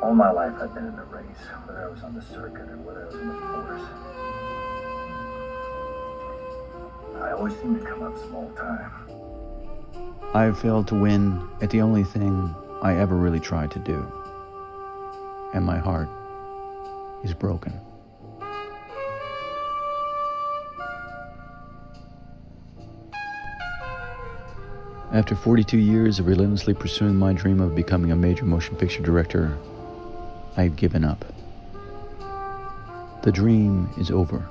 All my life I've been in the race, whether I was on the circuit or whether I was in the force. I always seem to come up small time. I have failed to win at the only thing I ever really tried to do. And my heart is broken. After 42 years of relentlessly pursuing my dream of becoming a major motion picture director, I have given up. The dream is over.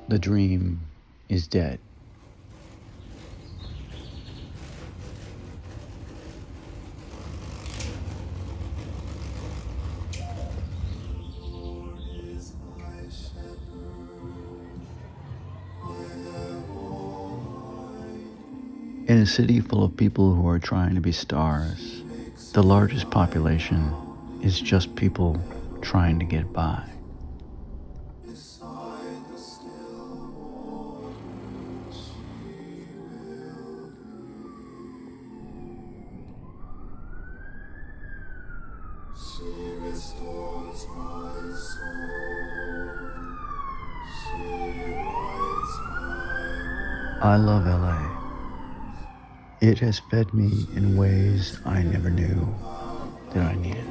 The dream is dead. In a city full of people who are trying to be stars, the largest population is just people trying to get by. I love LA. It has fed me in ways I never knew that I needed.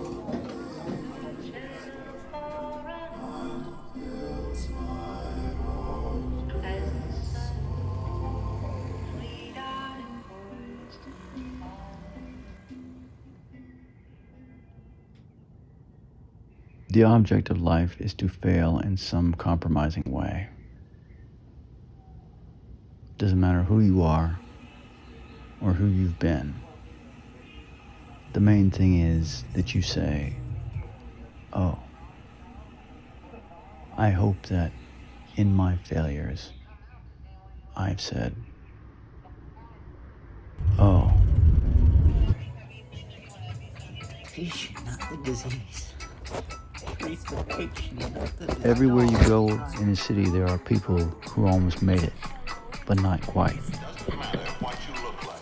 The object of life is to fail in some compromising way. Doesn't matter who you are or who you've been. The main thing is that you say, oh, I hope that in my failures, I've said, oh. Patient, not the disease. Treat the patient, not the disease. Everywhere you go in a city, there are people who almost made it, but not quite. Doesn't matter what you look like.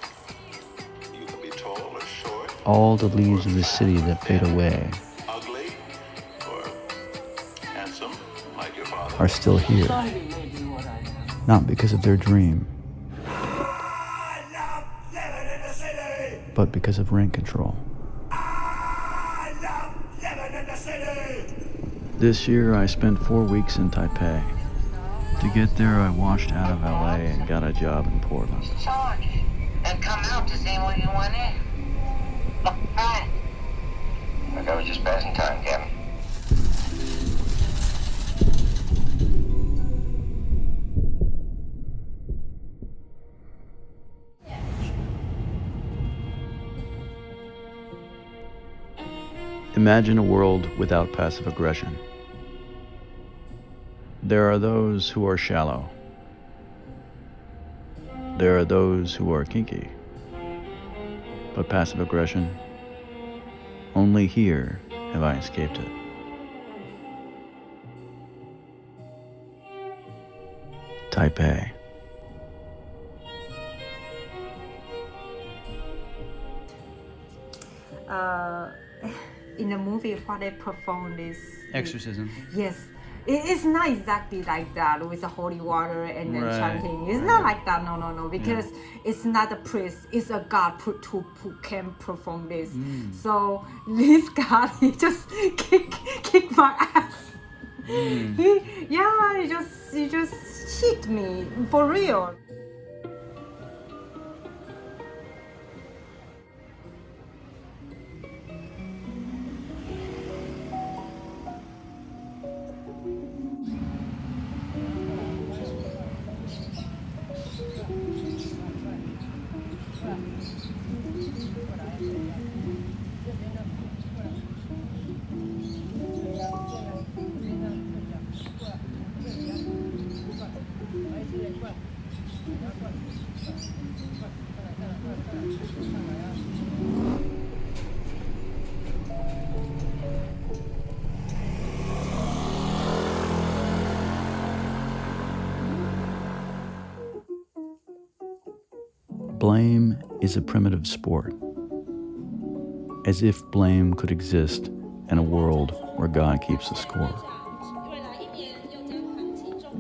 You can be tall or short. All the leaves of the city that fade away Ugly or handsome, like your father. are still here, not because of their dream, but because of rent control. This year, I spent 4 weeks in Taipei. To get there, I washed out of LA and got a job in Portland. Charge and come out to see what you want in. Right. Look, I was just passing time, Captain. Imagine a world without passive aggression. There are those who are shallow. There are those who are kinky. But passive aggression, only here have I escaped it. Taipei. In the movie, what they performed is Exorcism. yes. It's not exactly like that with the holy water and then Right. chanting. It's not like that. No. Because it's not a priest. It's a god who can perform this. So this god, he just kick my ass. He just hit me for real. Blame is a primitive sport. as if blame could exist in a world where God keeps the score.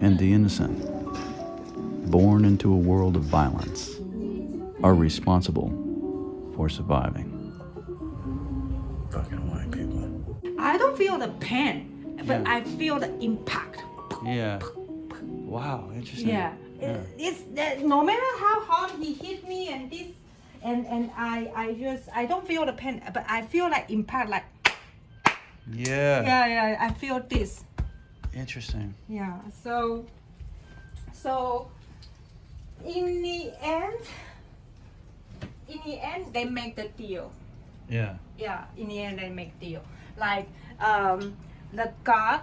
And the innocent, born into a world of violence, are responsible for surviving. Fucking white people. I don't feel the pain, but Yeah. I feel the impact. Yeah. Wow, interesting. Yeah. It's no matter how hard he hit me and this, and I don't feel the pain, but I feel like impact, like yeah, I feel this. Interesting. Yeah. So in the end, they make the deal. Yeah. Yeah, in the end they make deal. Like the God,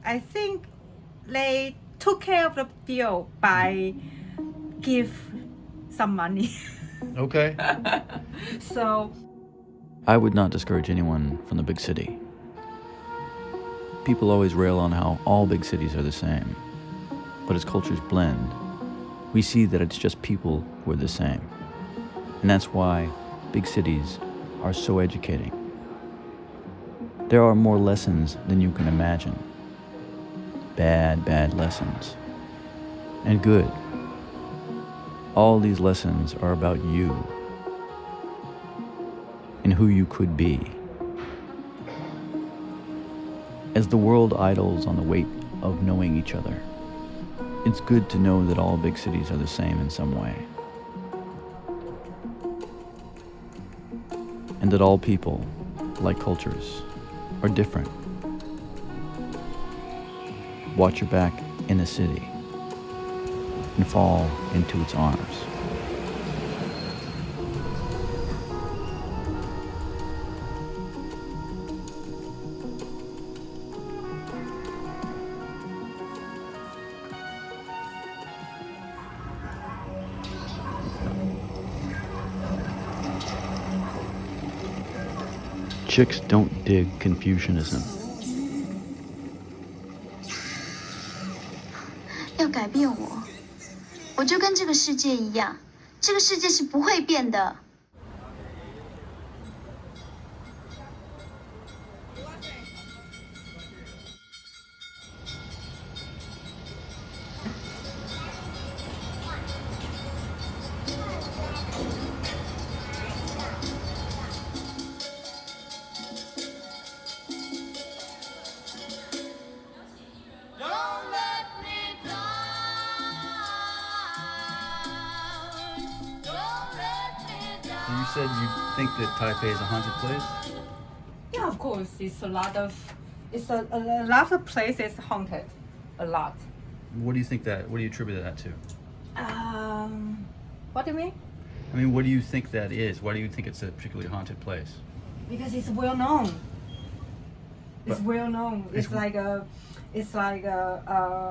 I think they took care of the deal by give some money. Okay. So I would not discourage anyone from the big city. People always rail on how all big cities are the same. But as cultures blend, we see that it's just people who are the same. And that's why big cities are so educating. There are more lessons than you can imagine. Bad lessons. And good. All these lessons are about you and who you could be. As the world idles on the weight of knowing each other, it's good to know that all big cities are the same in some way. And that all people, like cultures, are different. Watch your back in the city and fall into its arms. Chicks don't dig Confucianism. 要改变我，我就跟这个世界一样，这个世界是不会变的。You said you think that Taipei is a haunted place? yeah, of course, it's a lot of places haunted, a lot. What do you attribute that to? What do you mean? I mean, what do you think that is? Why do you think it's a particularly haunted place? Because it's well known. It's But- well known. It's-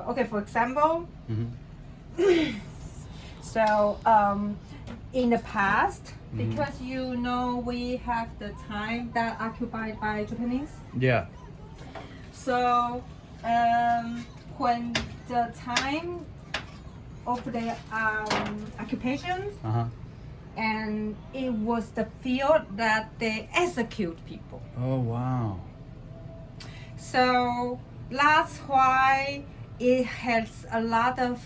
Okay, for example, Mm-hmm. so in the past, Mm-hmm. because we have the time that occupied by Japanese. Yeah. So when the time of the occupation, Uh-huh. and it was the field that they execute people. Oh, wow. So that's why it has a lot of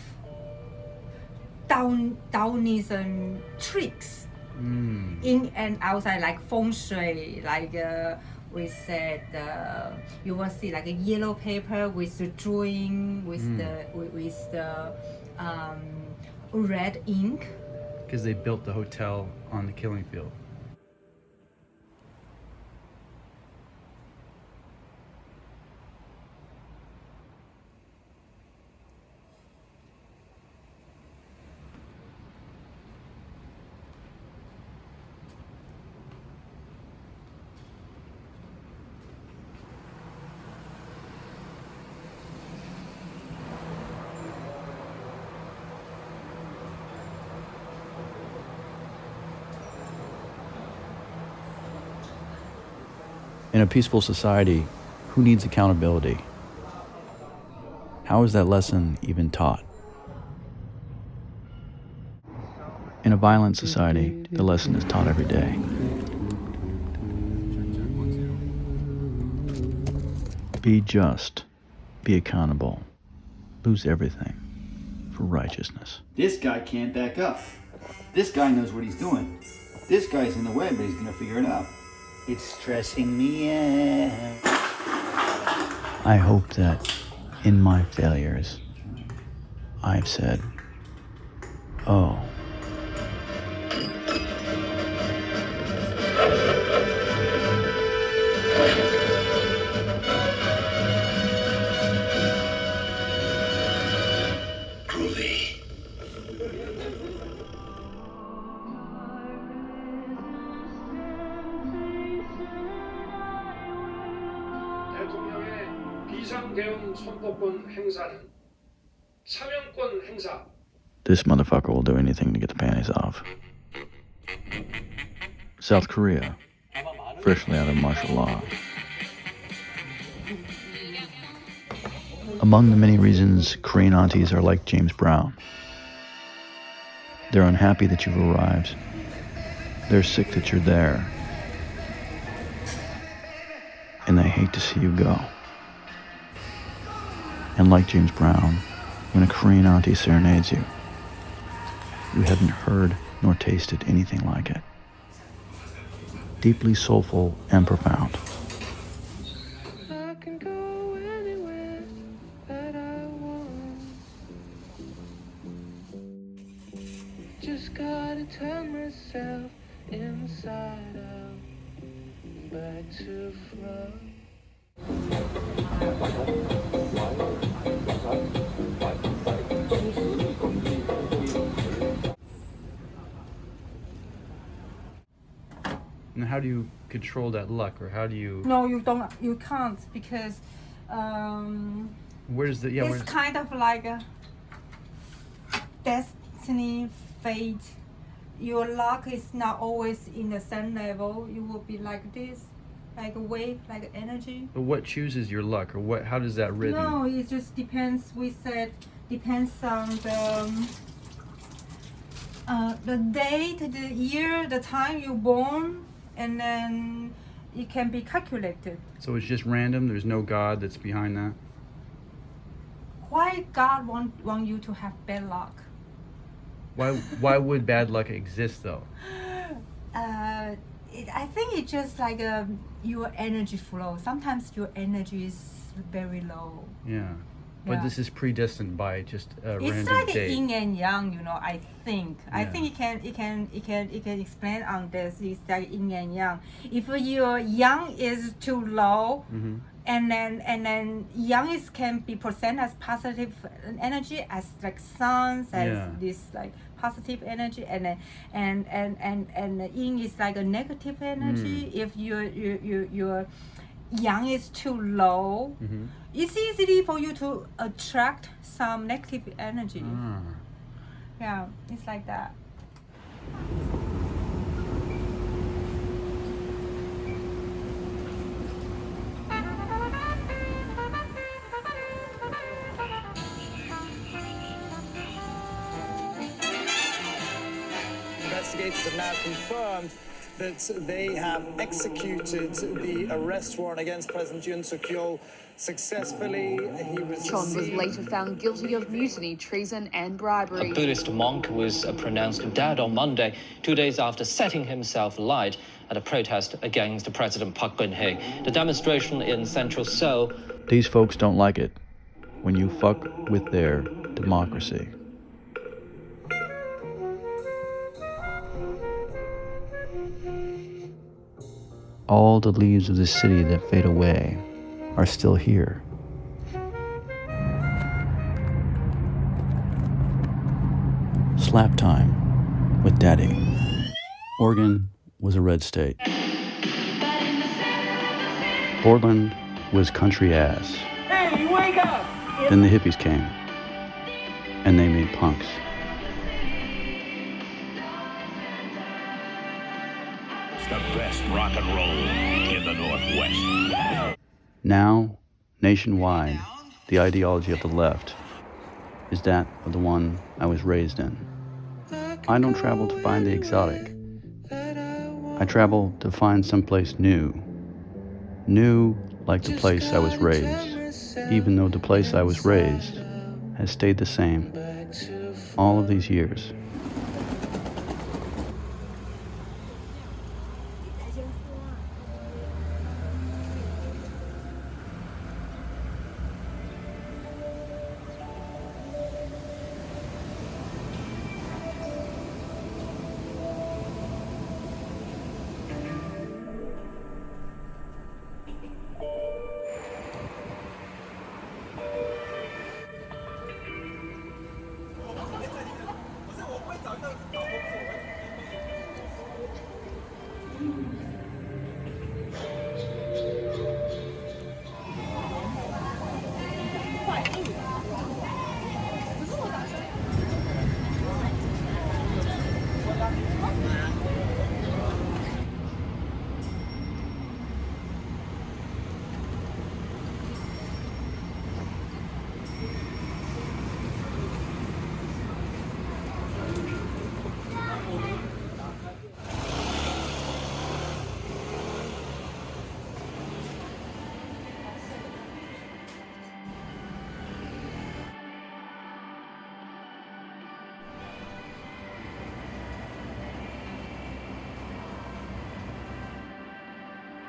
Taoism tricks in and outside, like feng shui, like we said, you will see like a yellow paper with the drawing with the red ink. Because they built the hotel on the killing field. In a peaceful society, who needs accountability? How is that lesson even taught? In a violent society, the lesson is taught every day. Be just, be accountable, lose everything for righteousness. This guy can't back up. This guy knows what he's doing. This guy's in the way, but he's gonna figure it out. It's stressing me out. I hope that in my failures, I've said, oh. 대통령의 비상대응 선포권 행사는 사명권 행사. This motherfucker will do anything to get the panties off. South Korea, freshly out of martial law. Among the many reasons Korean aunties are like James Brown. They're unhappy that you've arrived. They're sick that you're there. And they hate to see you go. And like James Brown, when a Korean auntie serenades you, you haven't heard nor tasted anything like it. Deeply soulful and profound. I can go anywhere that I want. Just gotta turn myself inside out, back to front. And how do you control that luck, or how do you? No, you don't. You can't because Where's the it's kind of like a destiny, fate. Your luck is not always in the same level. You will be like this, like a wave, like energy. But what chooses your luck, or what? How does that rhythm? No, it just depends. We said depends on the date, the year, the time you born, and then it can be calculated. So it's just random. There's no God that's behind that. Why God want you to have bad luck? Why would bad luck exist though? I think it's just like your energy flow. Sometimes your energy is very low. Yeah. But Yeah. this is predestined by just a It's random like date. yin and yang, I think. I Yeah. think it can explain on this. It's like yin and yang. If your yang is too low, Mm-hmm. and then yang is can be presented as positive energy, as like sun, as Yeah. this like positive energy, and then and yin is like a negative energy. If your yang is too low, Mm-hmm. it's easy for you to attract some negative energy. Ah. Yeah, it's like that. Investigators have now confirmed that they have executed the arrest warrant against President Yoon Suk-yeol successfully. Chon was later found guilty of mutiny, treason and bribery. A Buddhist monk was pronounced dead on Monday, 2 days after setting himself alight at a protest against President Park Geun-hye. The demonstration in central Seoul. These folks don't like it when you fuck with their democracy. All the leaves of this city that fade away are still here. Slap time with Daddy. Oregon was a red state. Portland was country ass. Hey, wake up! Then the hippies came, and they made punks. The best rock and roll in the Northwest. Now, nationwide, the ideology of the left is that of the one I was raised in. I I don't travel to find the exotic. I travel to find someplace new. New like the place I was raised, even though the place I was raised has stayed the same all of these years.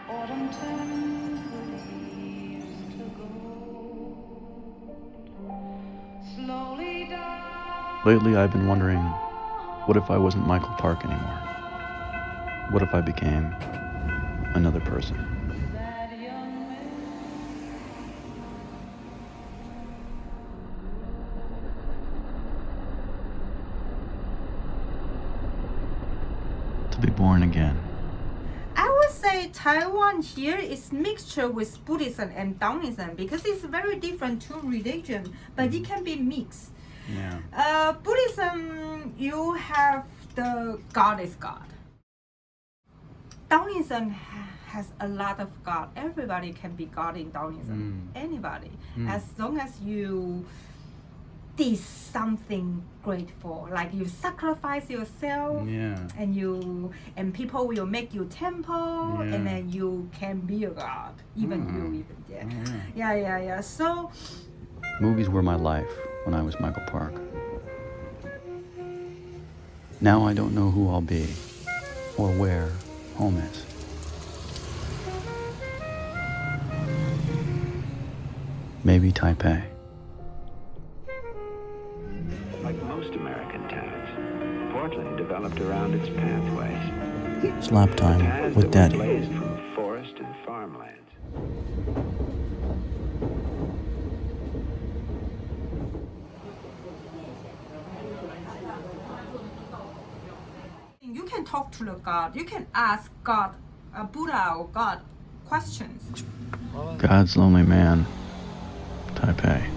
Autumn turns the leaves to gold. Slowly down. Lately, I've been wondering, what if I wasn't Michael Park anymore? What if I became another person? That young man. To be born again. I would say Taiwan here is mixture with Buddhism and Taoism because it's very different two religion, but it can be mixed. Yeah. Buddhism, you have the God is God. Taoism has a lot of God. Everybody can be God in Taoism. Anybody, as long as you did something grateful, like you sacrifice yourself, and people will make you temple, and then you can be a God, even So Movies were my life when I was Michael Park. Now I don't know who I'll be or where home is. Maybe Taipei. Like most American towns, Portland developed around its pathways. Slap time Paths with that were Daddy. blazed from forest and farmlands. you can talk to the God. You can ask God, Buddha or God questions. God's lonely man, Taipei.